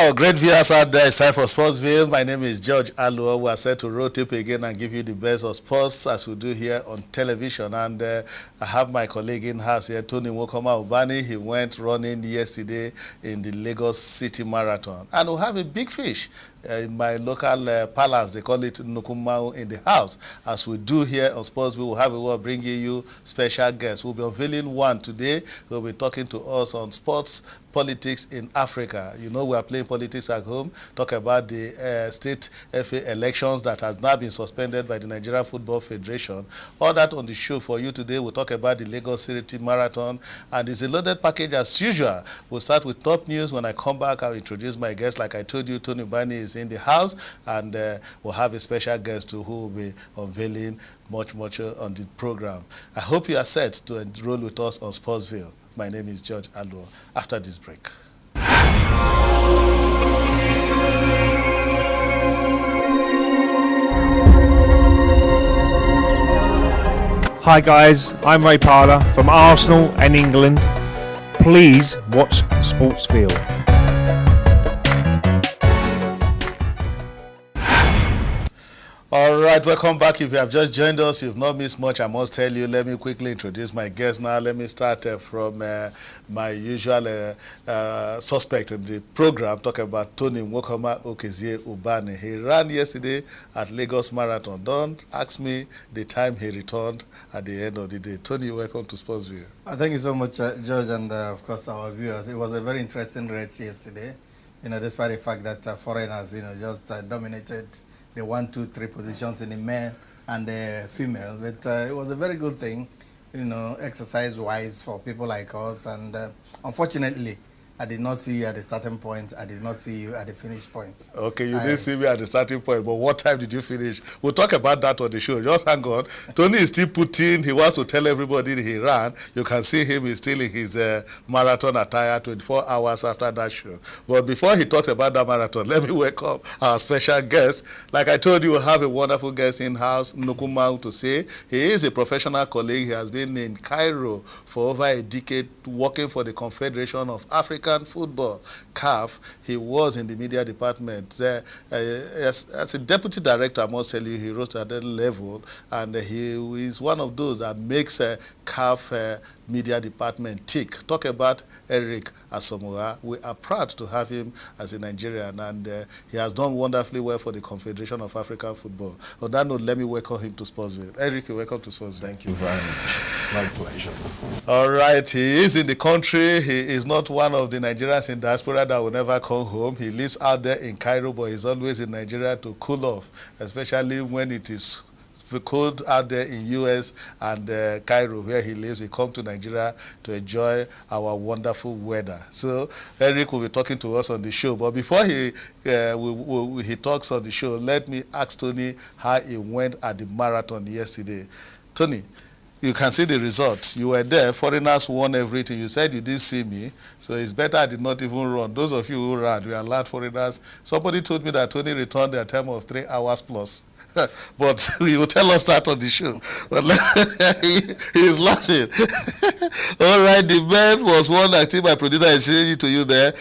Our great viewers out there, it's time for Sportsville. My name is George Aluo. We are set to road trip again and give you the best of sports as we do here on television. And I have my colleague in house here, Tony Wokoma Ubani. He went running yesterday in the Lagos City Marathon. And we'll have a big fish in my local palace. They call it Nukumau in the house. As we do here on Sportsville, we'll have a way of bringing you special guests. We'll be unveiling one today. We'll be talking to us on sports politics in Africa. You know, we are playing politics at home. Talk about the state FA elections that has now been suspended by the Nigeria Football Federation. All that on the show for you today. We'll talk about the Lagos City Marathon, and it's a loaded package as usual. We'll start with top news. When I come back, I'll introduce my guest. Like I told you, Tony Bani is in the house, and we'll have a special guest too who will be unveiling much on the program. I hope you are set to enroll with us on Sportsville. My name is George Aluo. After this break. Hi guys, I'm Ray Parler from Arsenal and England. Please watch Sportsville. All right, welcome back. If you have just joined us, you've not missed much. I must tell you, let me quickly introduce my guest now. Let me start from my usual suspect in the program, talking about Tony Wokoma Okezie Ubani. He ran yesterday at Lagos Marathon. Don't ask me the time he returned at the end of the day. Tony, welcome to Sportsville. Thank you so much, George, and of course our viewers. It was a very interesting race yesterday, despite the fact that foreigners, just dominated the 1, 2, 3 positions in the male and the female. But it was a very good thing, exercise-wise for people like us. And unfortunately, I did not see you at the starting point. I did not see you at the finish point. Okay, you didn't see me at the starting point, but what time did you finish? We'll talk about that on the show. Just hang on. Tony is still putting, he wants to tell everybody that he ran. You can see him, he's still in his marathon attire 24 hours after that show. But before he talks about that marathon, let me welcome our special guest. Like I told you, we'll have a wonderful guest in-house, Nukumau to say. He is a professional colleague. He has been in Cairo for over a decade working for the Confederation of African Football, CAF. He was in the media department. As a deputy director, I must tell you, he rose to that level, and he is one of those that makes CAF media department tick. Talk about Eric ASOMUGHA. We are proud to have him as a Nigerian, and he has done wonderfully well for the Confederation of African Football. On that note, let me welcome him to Sportsville. Eric, welcome to Sportsville. Thank you very much. My pleasure. All right, he is in the country. He is not one of the Nigerians in diaspora that will never come home. He lives out there in Cairo, but he's always in Nigeria to cool off, especially when it is cold out there in US and Cairo, where he lives. He comes to Nigeria to enjoy our wonderful weather. So Eric will be talking to us on the show. But before he talks on the show, let me ask Tony how he went at the marathon yesterday. Tony, you can see the results. You were there. Foreigners won everything. You said you didn't see me, so it's better I did not even run. Those of you who ran, we allowed foreigners. Somebody told me that Tony returned their time of 3 hours plus. But he will tell us that on the show. But he is laughing. All right, the man was one. I think my producer is saying it to you there.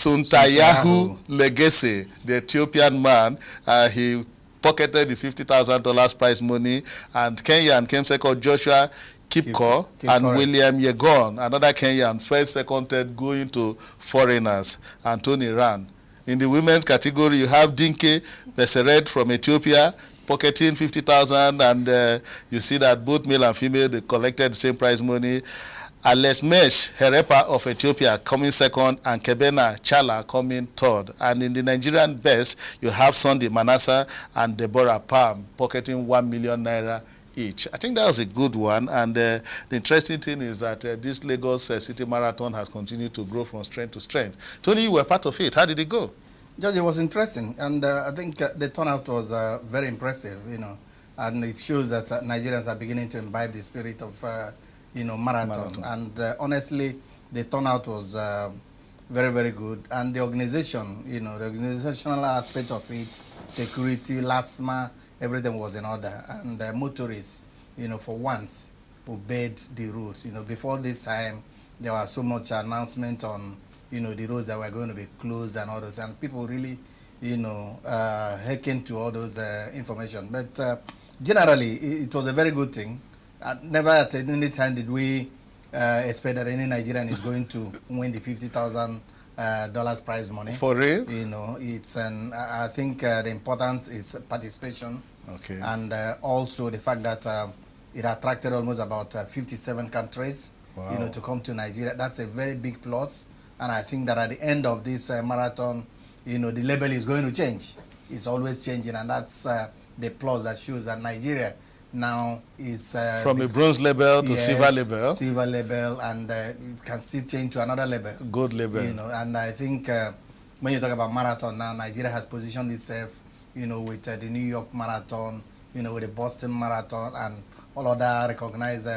Suntayahu Legacy, the Ethiopian man. He pocketed the $50,000 prize money, and Kenyan came second, Joshua Kipko and William Yegon, another Kenyan, first, second, third, going to foreigners, and Tony ran. In the women's category, you have Dinke Beseret from Ethiopia, pocketing 50,000, and you see that both male and female, they collected the same prize money. Alesmesh Herepa of Ethiopia coming second, and Kebena Chala coming third. And in the Nigerian best, you have Sunday Manasa and Deborah Palm pocketing 1 million naira each. I think that was a good one. And the interesting thing is that this Lagos City Marathon has continued to grow from strength to strength. Tony, you were part of it. How did it go? Judge, it was interesting, and I think the turnout was very impressive, and it shows that Nigerians are beginning to imbibe the spirit of marathon. And honestly, the turnout was very, very good. And the organization, the organizational aspect of it, security, LASMA, everything was in order. And motorists, for once, obeyed the rules. Before this time, there was so much announcement on, the roads that were going to be closed and all those, and people really, hearken to all those information. But generally, it was a very good thing. Never at any time did we expect that any Nigerian is going to win the $50,000 prize money. For real? It's I think the importance is participation. Okay. And also the fact that it attracted almost about 57 countries, wow, to come to Nigeria. That's a very big plus. And I think that at the end of this marathon, the label is going to change. It's always changing, and that's the plus that shows that Nigeria now is from a bronze label to yes, silver label. Silver label, and it can still change to another label. Gold label. And I think when you talk about marathon now, Nigeria has positioned itself, with the New York Marathon, with the Boston Marathon, and all other recognized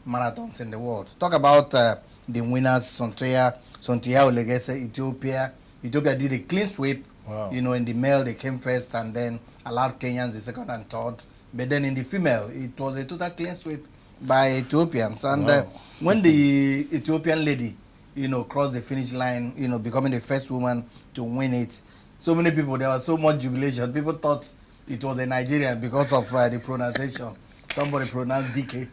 marathons in the world. Talk about the winners, Sontia Olegese, Ethiopia. Ethiopia did a clean sweep. Wow. In the male they came first and then allowed Kenyans the second and third. But then in the female, it was a total clean sweep by Ethiopians. And wow, when the Ethiopian lady, crossed the finish line, becoming the first woman to win it, so many people, there was so much jubilation. People thought it was a Nigerian because of the pronunciation. Somebody pronounced DK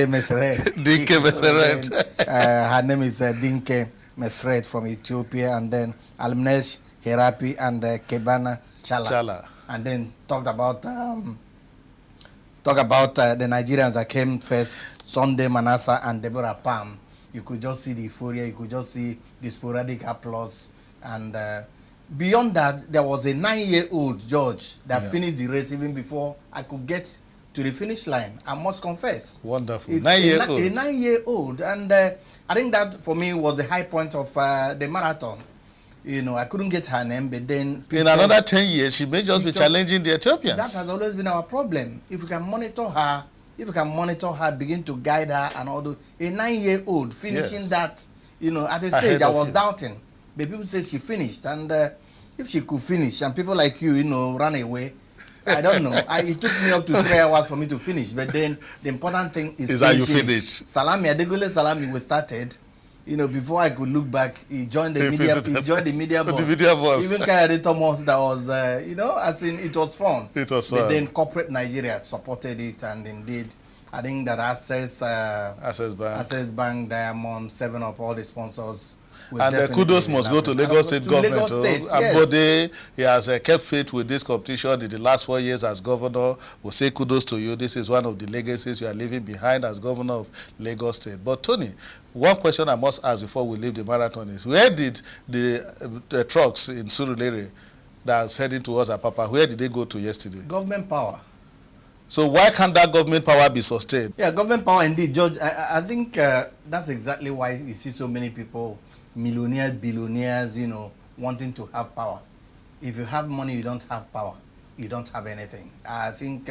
Meseret. DK Meseret. Her name is Dinke Meseret from Ethiopia, and then Almnesh Herapi and Kebana Chala. And then talk about the Nigerians that came first, Sunday Manasa and Deborah Palm. You could just see the euphoria, you could just see the sporadic applause. And beyond that, there was a 9-year-old George that finished the race even before I could get to the finish line, I must confess. Wonderful. It's 9-year-old. A 9-year-old. And I think that for me was the high point of the marathon. I couldn't get her name, but then... In another 10 years, she may just be challenging the Ethiopians. That has always been our problem. If we can monitor her, begin to guide her and all those... A 9-year-old finishing that, at a stage I was doubting. But people say she finished. And if she could finish, and people like you, ran away, I don't know. It took me up to 3 hours for me to finish. But then the important thing is that you finished. Salami, Adegule Salami, we started. Before I could look back, he joined the media. He joined the media boss. The media boss. Even Kayode Thomas, that was, as in it was fun. It was fun. But then corporate Nigeria supported it, and indeed, I think that Access Bank, Diamond, 7up, all the sponsors. And the kudos must go to Lagos State government. Lagos State, yes. Ambode, he has kept faith with this competition in the last 4 years as governor. We'll say kudos to you. This is one of the legacies you are leaving behind as governor of Lagos State. But Tony, one question I must ask before we leave the marathon is, where did the trucks in Surulere that was heading towards Apapa, where did they go to yesterday? Government power. So why can't that government power be sustained? Yeah, government power indeed, George. I think that's exactly why you see so many people, millionaires, billionaires, wanting to have power. If you have money, you don't have power. You don't have anything. I think,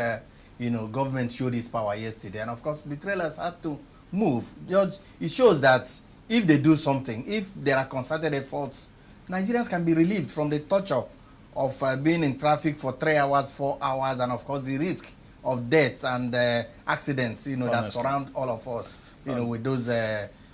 government showed its power yesterday. And of course, the trailers had to move. George, it shows that if they do something, if there are concerted efforts, Nigerians can be relieved from the torture of being in traffic for 3 hours, 4 hours, and of course the risk of deaths and accidents, that surround all of us, with those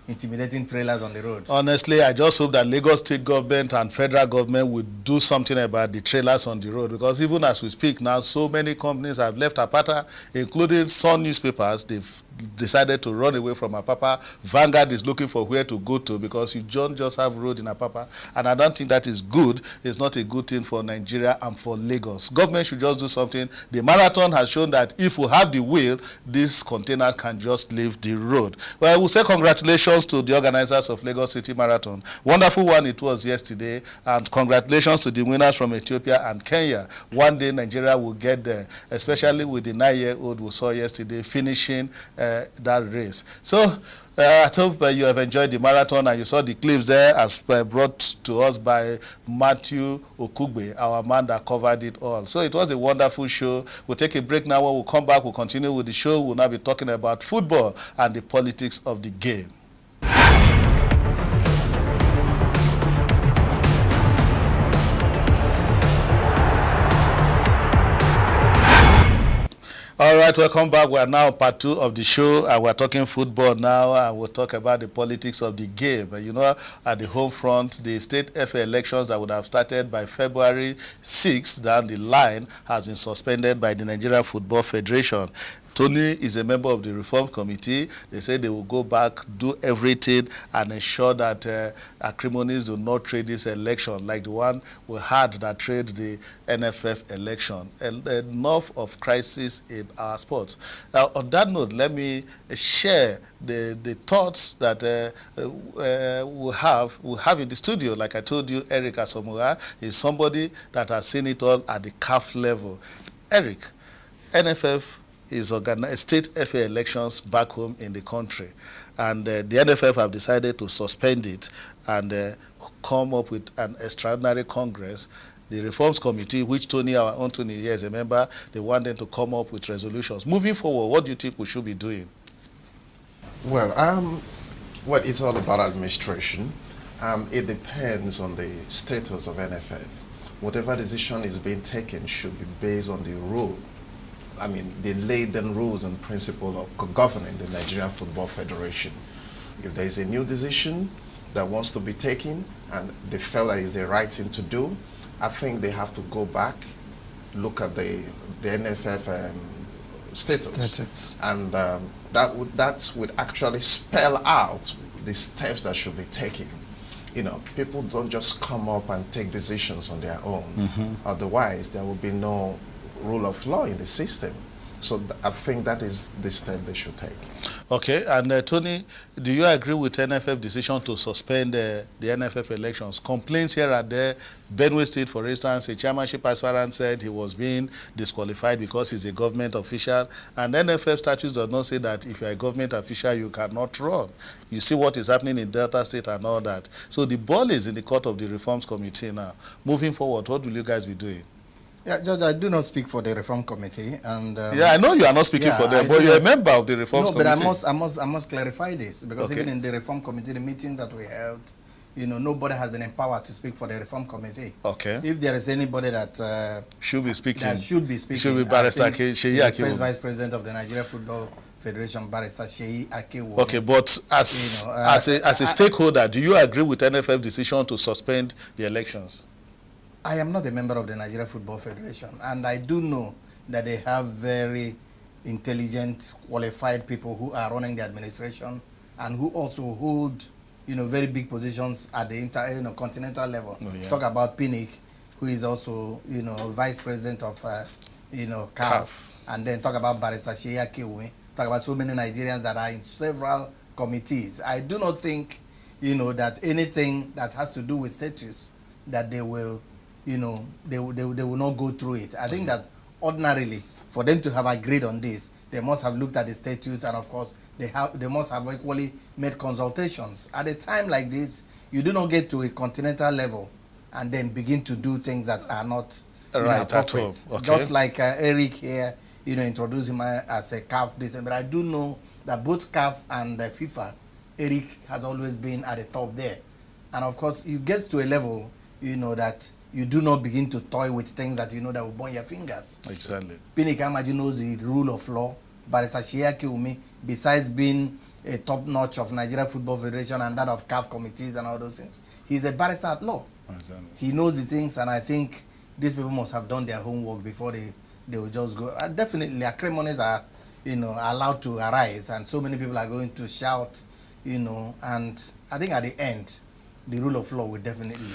intimidating trailers on the road. Honestly, I just hope that Lagos State government and federal government will do something about the trailers on the road, because even as we speak now, so many companies have left Apata, including some newspapers. They've decided to run away from Apapa. Vanguard is looking for where to go to, because you don't just have road in Apapa, and I don't think that is good. It's not a good thing for Nigeria and for Lagos. Government should just do something. The marathon has shown that if we have the will, this container can just leave the road. Well, I will say congratulations to the organizers of Lagos City Marathon. Wonderful one it was yesterday, and congratulations to the winners from Ethiopia and Kenya. One day Nigeria will get there, especially with the 9-year-old we saw yesterday finishing that race. So I hope you have enjoyed the marathon, and you saw the clips there as brought to us by Matthew Okugbe, our man that covered it all. So it was a wonderful show. We'll take a break now. When we'll come back, we'll continue with the show. We'll now be talking about football and the politics of the game. All right, welcome back. We are now part 2 of the show, and we're talking football now, and we'll talk about the politics of the game. You know, at the home front, the state FA elections that would have started by February 6th down the line has been suspended by the Nigeria Football Federation. Tony is a member of the Reform Committee. They say they will go back, do everything, and ensure that acrimonies do not trade this election like the one we had that traded the NFF election. And enough of crisis in our sports. Now, on that note, let me share the thoughts that we have in the studio. Like I told you, Eric ASOMUGHA is somebody that has seen it all at the CAF level. Eric, NFF is state FA elections back home in the country, and the NFF have decided to suspend it and come up with an extraordinary congress. The Reforms Committee, which Tony, our own Tony here is a member, they want them to come up with resolutions. Moving forward, what do you think we should be doing? Well, it's all about administration. It depends on the status of NFF. Whatever decision is being taken should be based on the rule. I mean, the laid-down rules and principle of governing the Nigerian Football Federation. If there is a new decision that wants to be taken and they feel that is the right thing to do, I think they have to go back, look at the NFF status. And that would actually spell out the steps that should be taken. You know, people don't just come up and take decisions on their own. Otherwise, there will be no rule of law in the system. So I think that is the step they should take. Okay, and Tony, do you agree with NFF decision to suspend the NFF elections? Complaints here and there. Benue State, for instance, a chairmanship aspirant said he was being disqualified because he's a government official, and NFF statutes does not say that if you're a government official, you cannot run. You see what is happening in Delta State and all that. So the ball is in the court of the Reforms Committee now. Moving forward, what will you guys be doing? Yeah, Judge, I do not speak for the Reform Committee, and yeah, I know you are not speaking for them, but you're a member of the Reforms Committee. No, but I must clarify this, because even in the Reform Committee, the meetings that we held, you know, nobody has been empowered to speak for the Reform Committee. Okay. If there is anybody that should be speaking, should be Barrister Sheyi Akewo, the first Vice President of the Nigeria Football Federation, Barrister Sheyi Akewo. Okay, but as a stakeholder, do you agree with NFF decision to suspend the elections? I am not a member of the Nigeria Football Federation, and I do know that they have very intelligent, qualified people who are running the administration and who also hold, you know, very big positions at the continental level. Oh, yeah. Talk about Pinnick, who is also, you know, Vice President of, CAF, and then talk about Barrister Sheyi Akewo. Talk about so many Nigerians that are in several committees. I do not think, you know, that anything that has to do with status that they will, you know, they will not go through it. I think that ordinarily, for them to have agreed on this, they must have looked at the statutes, and of course, they must have equally made consultations. At a time like this, you do not get to a continental level and then begin to do things that are not appropriate. Okay. Just like Eric here, you know, introduced him as a CAF. But I do know that both CAF and FIFA, Eric has always been at the top there. And of course, you get to a level, you know, that you do not begin to toy with things that you know that will burn your fingers. Exactly. Pinnick Amaju knows the rule of law. Barrister Sheyi Akewo, besides being a top-notch of Nigeria Football Federation and that of CAF committees and all those things, he's a barrister at law. Exactly. He knows the things, and I think these people must have done their homework before they will just go. Definitely, acrimonies are, you know, allowed to arise, and so many people are going to shout, you know, and I think at the end, the rule of law will definitely,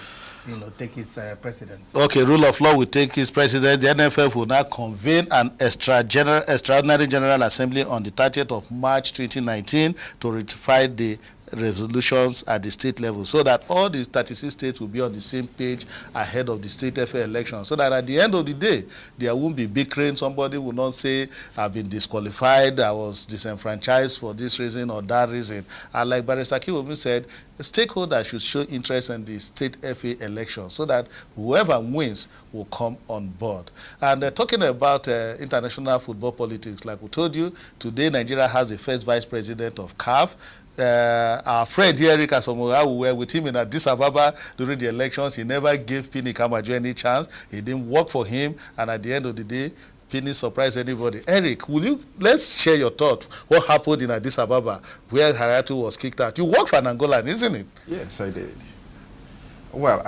you know, take its precedence. Okay, rule of law will take its precedence. The NFF will now convene an extraordinary General Assembly on the 30th of March 2019 to ratify the resolutions at the state level, so that all the 36 states will be on the same page ahead of the state FA election, so that at the end of the day, there won't be bickering. Somebody will not say, I've been disqualified, I was disenfranchised for this reason or that reason. And like Barrister Akewo said, the stakeholders should show interest in the state FA election, so that whoever wins will come on board. And talking about international football politics, like we told you, today Nigeria has the first vice president of CAF. Our friend here, Eric ASOMUGHA, we were with him in Addis Ababa during the elections. He never gave Pinnick Amaju any chance. He didn't work for him, and at the end of the day, Pini surprise anybody. Eric, let's share your thought. What happened in Addis Ababa where Hayatu was kicked out? You work for an Angolan, isn't it? Yes, I did. Well,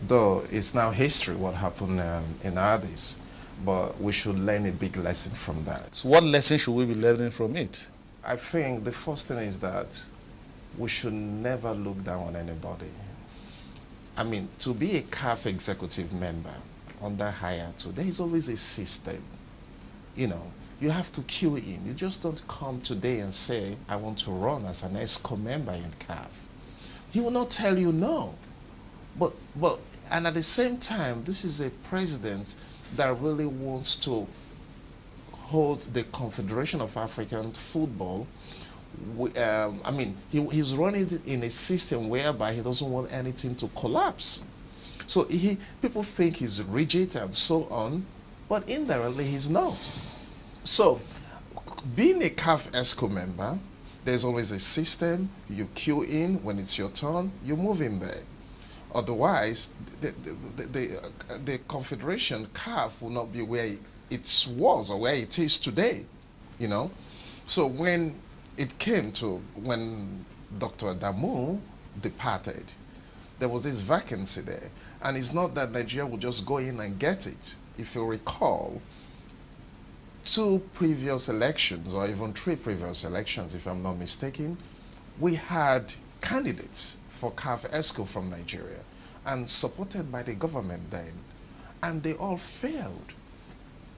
though it's now history what happened in Addis, but we should learn a big lesson from that. So what lesson should we be learning from it? I think the first thing is that we should never look down on anybody. I mean, to be a CAF executive member under Hayatu, there is always a system. You know, you have to queue in. You just don't come today and say, I want to run as an ESCO member in CAF. He will not tell you no. And at the same time, this is a president that really wants to hold the Confederation of African Football. I mean, he's running it in a system whereby he doesn't want anything to collapse. So people think he's rigid and so on, but indirectly he's not. So being a CAF ESCO member, there's always a system. You queue in. When it's your turn, you move in there. Otherwise, the Confederation, CAF, will not be where it was or where it is today, you know. So when it came to when Dr. Adamu departed, there was this vacancy there. And it's not that Nigeria would just go in and get it. If you recall, 2 previous elections, or even 3 previous elections, if I'm not mistaken, we had candidates for CAF ESCO from Nigeria and supported by the government then. And they all failed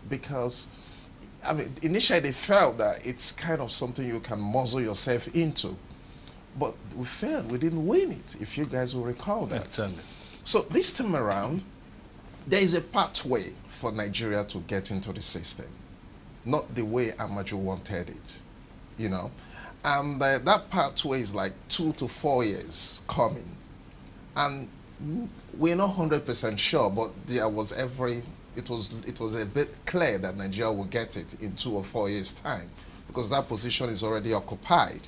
because, I mean, initially they felt that it's kind of something you can muzzle yourself into. But we failed. We didn't win it, if you guys will recall that. Exactly. So this time around, there is a pathway for Nigeria to get into the system. Not the way Amaju wanted it, you know. And that pathway is like 2 to 4 years coming. And we're not 100% sure, but there was it was a bit clear that Nigeria will get it in 2 or 4 years' time, because that position is already occupied.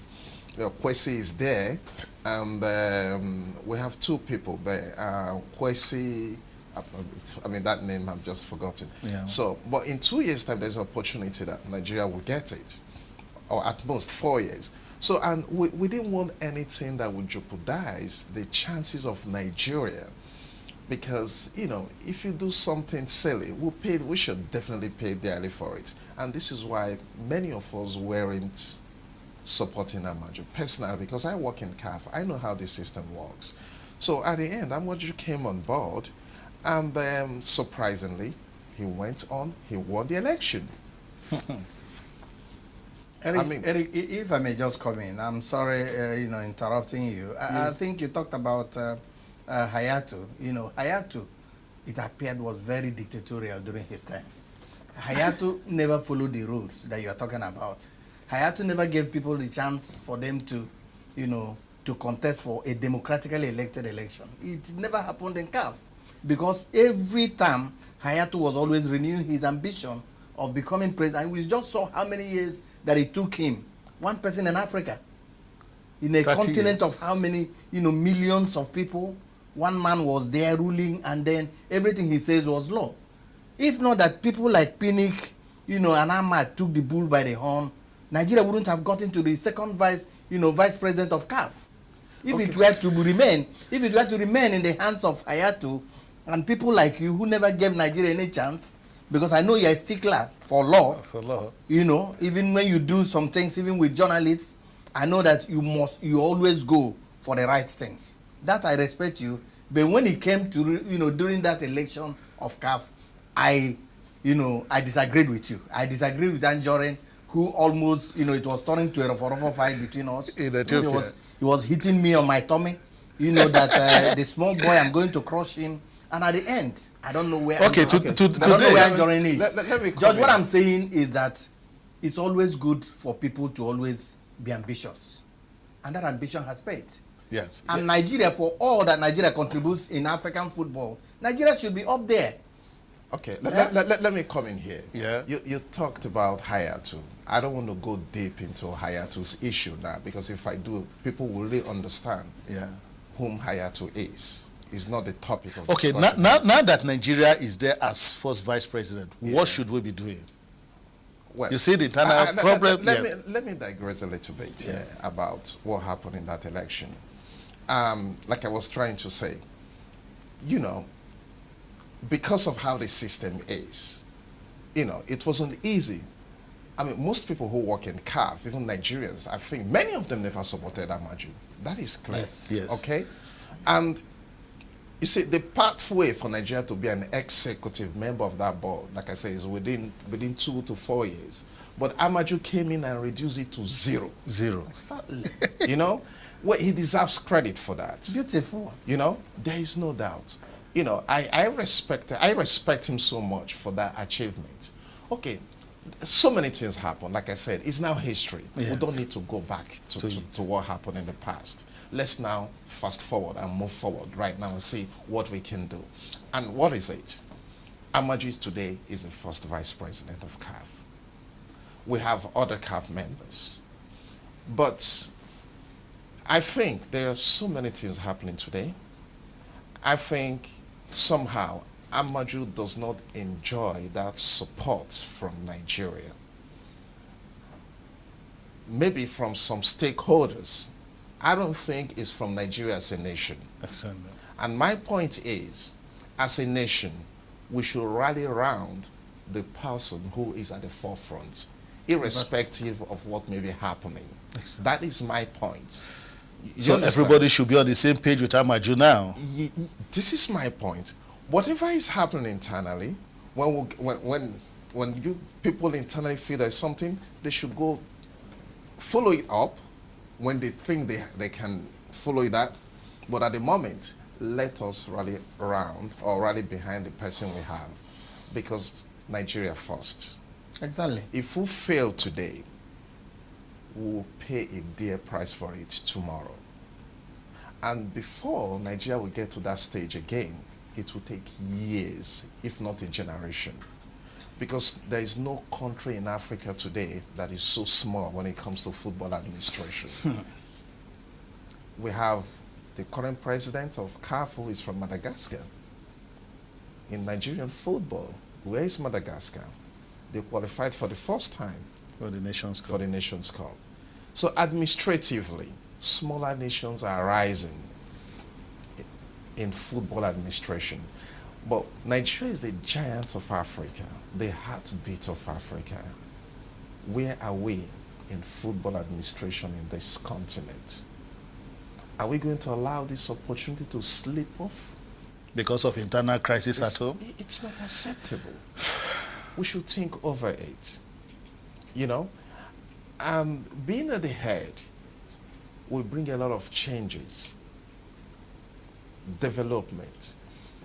Kwesi is there, and we have 2 people there. Kwesi, I mean, that name I've just forgotten. Yeah. So, but in 2 years' time, there's an opportunity that Nigeria will get it, or at most 4 years. So, and we didn't want anything that would jeopardize the chances of Nigeria, because, you know, if you do something silly, we should definitely pay dearly for it. And this is why many of us weren't supporting Amaju personally, because I work in CAF. I know how the system works. So at the end, Amaju came on board, and surprisingly, he went on, he won the election. Eric, if I may just come in, I'm sorry, interrupting you. I think you talked about Hayatu. You know, Hayatu, it appeared, was very dictatorial during his time. Hayatu never followed the rules that you are talking about. Hayatu never gave people the chance for them to, to contest for a democratically elected election. It never happened in CAF, because every time Hayatu was always renewing his ambition of becoming president. We just saw how many years that it took him. One person in Africa, in a continent of how many, millions of people. One man was there ruling, and then everything he says was law. If not that people like Pinnick, and Ahmad took the bull by the horn, Nigeria wouldn't have gotten to the second vice president of CAF. If it were to remain in the hands of Hayatu and people like you who never gave Nigeria any chance, because I know you're a stickler for law. For law. Even when you do some things, even with journalists, I know that you always go for the right things. That I respect you. But when it came to, during that election of CAF, I disagreed with you. I disagreed with Anjorin, who almost, it was turning to a rough fight between us. In Ethiopia. He was hitting me on my tummy. That the small boy, I'm going to crush him. And at the end, I don't know where Anjorin is. Let me George, what I'm saying is that it's always good for people to always be ambitious. And that ambition has paid. Yes. And Nigeria, for all that Nigeria contributes in African football, Nigeria should be up there. Okay, let me come in here. Yeah. You talked about Hayatu. I don't want to go deep into Hayatu's issue now, because if I do, people will really understand whom Hayatu is. is not the topic of Okay, discussion. now that Nigeria is there as first vice president, what should we be doing? Well, You see the internal problem? Let me digress a little bit here about what happened in that election. Like I was trying to say, you know, because of how the system is, you know, it wasn't easy. I mean, most people who work in CAF, even Nigerians, I think many of them never supported Amaju. That is clear. Yes. Okay? And you see, the pathway for Nigeria to be an executive member of that board, like I say, is within 2 to 4 years. But Amaju came in and reduced it to zero. Exactly. You know? Well, he deserves credit for that. Beautiful. You know? There is no doubt. You know, I respect him so much for that achievement. Okay, so many things happen. Like I said, it's now history. Yes. We don't need to go back to what happened in the past. Let's now fast forward and move forward right now and see what we can do. And what is it? Amaju today is the first vice president of CAF. We have other CAF members. But I think there are so many things happening today. I think somehow Amaju does not enjoy that support from Nigeria. Maybe from some stakeholders. I don't think it's from Nigeria as a nation. And my point is, as a nation, we should rally around the person who is at the forefront, irrespective of what may be happening. That is my point. So everybody should be on the same page with Amaju now. This is my point. Whatever is happening internally, when you people internally feel there's something, they should go follow it up when they think they can follow that. But at the moment, let us rally around or rally behind the person we have, because Nigeria first. Exactly. If we fail today, we'll pay a dear price for it tomorrow. And before Nigeria will get to that stage again, it will take years, if not a generation. Because there is no country in Africa today that is so small when it comes to football administration. We have the current president of CAF, who is from Madagascar. In Nigerian football, where is Madagascar? They qualified for the first time For the Nations Cup. for the Nations Cup. So administratively, smaller nations are rising in football administration. But Nigeria is the giant of Africa, the heartbeat of Africa. Where are we in football administration in this continent? Are we going to allow this opportunity to slip off? Because of internal crisis at home? It's not acceptable. We should think over it. You know? Being at the head will bring a lot of changes, development,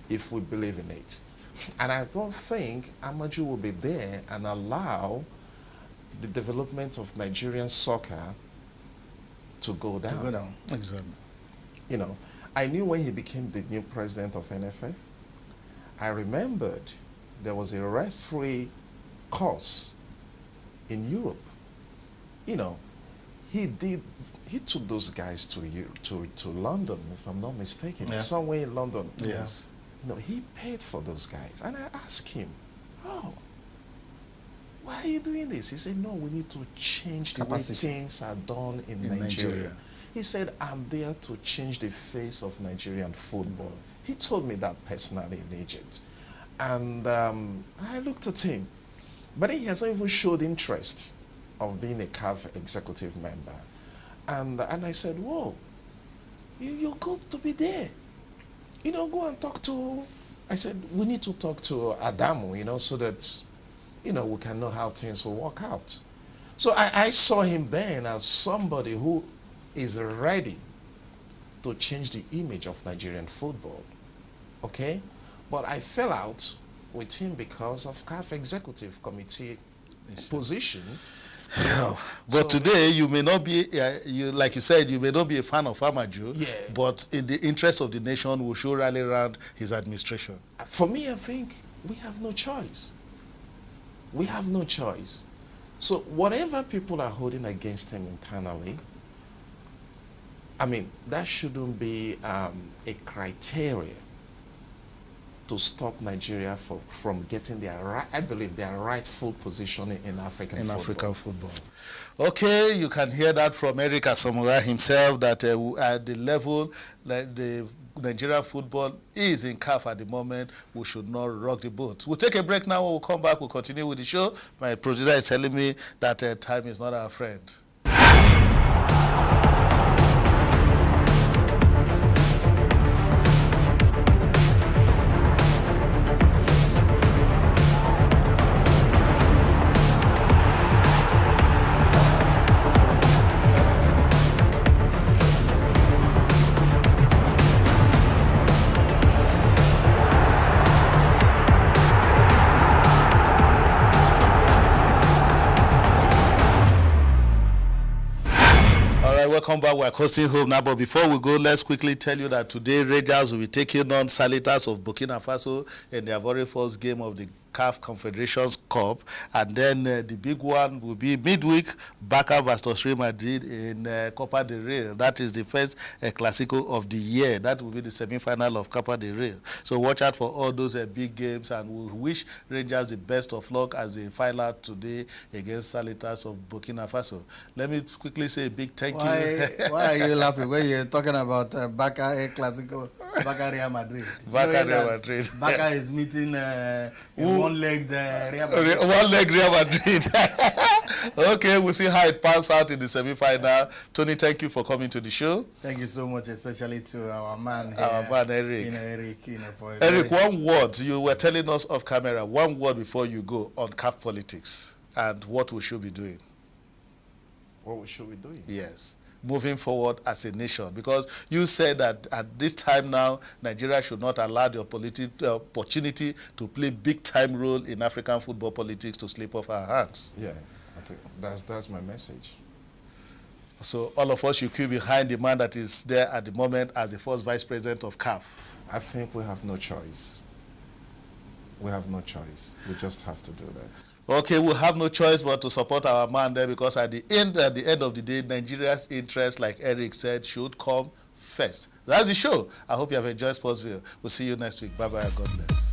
if we believe in it. And I don't think Amaju will be there and allow the development of Nigerian soccer to go down. Exactly. You know, I knew when he became the new president of NFF, I remembered there was a referee course in Europe. You know, he took those guys to London, if I'm not mistaken, somewhere in London. Yes. You know, he paid for those guys. And I asked him, oh, why are you doing this? He said, no, we need to change the way things are done in Nigeria. He said, I'm there to change the face of Nigerian football. He told me that personally in Egypt. And I looked at him. But he has not even showed interest of being a CAF executive member. And I said, whoa, you're good to be there. You know, go and talk to, I said, we need to talk to Adamu, you know, so that, you know, we can know how things will work out. So I saw him then as somebody who is ready to change the image of Nigerian football, okay? But I fell out with him because of CAF executive committee position. But today you may not be, like you said, you may not be a fan of Amaju, but in the interest of the nation, we should rally around his administration. For me, I think we have no choice. We have no choice. So whatever people are holding against him internally, I mean, that shouldn't be a criteria to stop Nigeria from getting their, I believe, their rightful position in African football. Okay, you can hear that from Eric ASOMUGHA himself, that at the level that the Nigerian football is in CAF at the moment, we should not rock the boat. We'll take a break now. When we'll come back, we'll continue with the show. My producer is telling me that time is not our friend. Welcome back. We're coasting home now, but before we go, let's quickly tell you that today Rangers will be taking on Salitas of Burkina Faso in their very first game of the CAF Confederations Cup, and then the big one will be midweek, Barca versus Real Madrid in Copa del Rey. That is the first Clásico of the year. That will be the semi-final of Copa del Rey. So watch out for all those big games, and we wish Rangers the best of luck as they file out today against Salitas of Burkina Faso. Let me quickly say a big thank you. Why are you laughing when you're talking about Barca Clásico, Barca Real Madrid? Barca Real Madrid. Barca is meeting one-legged Real Madrid. One-leg Real Madrid. Okay, we'll see how it pans out in the semi-final. Tony, thank you for coming to the show. Thank you so much, especially to our man here. Our man, Eric. Eric, one word. You were telling us off camera, one word before you go on CAF politics and what we should be doing. What we should be doing? Yes. Moving forward as a nation, because you said that at this time now, Nigeria should not allow the opportunity to play big-time role in African football politics to slip off our hands. Yeah, I think that's my message. So all of us should queue behind the man that is there at the moment as the first vice president of CAF. I think we have no choice. We have no choice. We just have to do that. Okay, we'll have no choice but to support our man there, because at the end of the day, Nigeria's interest, like Eric said, should come first. That's the show. I hope you have enjoyed Sportsville. We'll see you next week. Bye-bye and God bless.